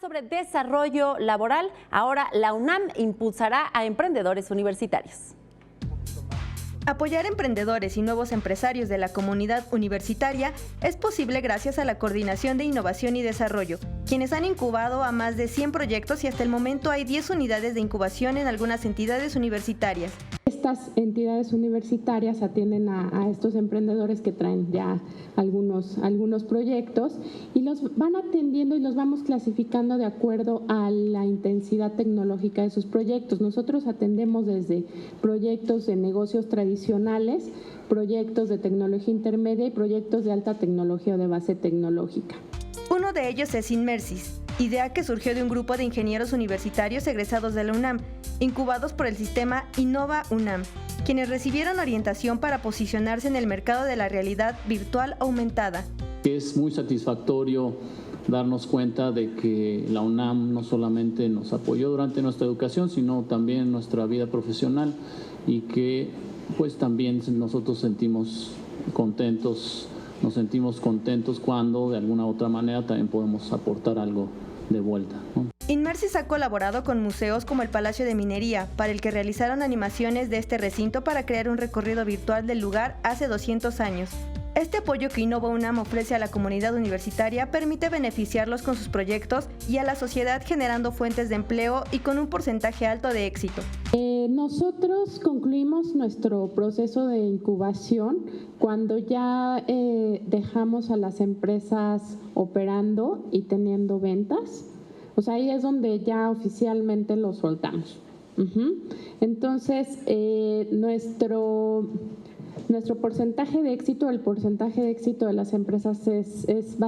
sobre desarrollo laboral, ahora la UNAM impulsará a emprendedores universitarios. Apoyar emprendedores y nuevos empresarios de la comunidad universitaria es posible gracias a la Coordinación de Innovación y Desarrollo, quienes han incubado a más de 100 proyectos y hasta el momento hay 10 unidades de incubación en algunas entidades universitarias. Estas entidades universitarias atienden a estos emprendedores que traen ya algunos proyectos y los van atendiendo y los vamos clasificando de acuerdo a la intensidad tecnológica de sus proyectos. Nosotros atendemos desde proyectos de negocios tradicionales, proyectos de tecnología intermedia y proyectos de alta tecnología o de base tecnológica. Uno de ellos es Inmersis, idea que surgió de un grupo de ingenieros universitarios egresados de la UNAM, incubados por el sistema Innova UNAM, quienes recibieron orientación para posicionarse en el mercado de la realidad virtual aumentada. Es muy satisfactorio darnos cuenta de que la UNAM no solamente nos apoyó durante nuestra educación, sino también en nuestra vida profesional y que pues también nosotros nos sentimos contentos cuando de alguna u otra manera también podemos aportar algo de vuelta, ¿no? Inmersis ha colaborado con museos como el Palacio de Minería, para el que realizaron animaciones de este recinto para crear un recorrido virtual del lugar hace 200 años. Este apoyo que Innova UNAM ofrece a la comunidad universitaria permite beneficiarlos con sus proyectos y a la sociedad generando fuentes de empleo y con un porcentaje alto de éxito. Nosotros concluimos nuestro proceso de incubación cuando ya dejamos a las empresas operando y teniendo ventas. O sea, ahí es donde ya oficialmente lo soltamos. Entonces, nuestro porcentaje de éxito, el porcentaje de éxito de las empresas es bastante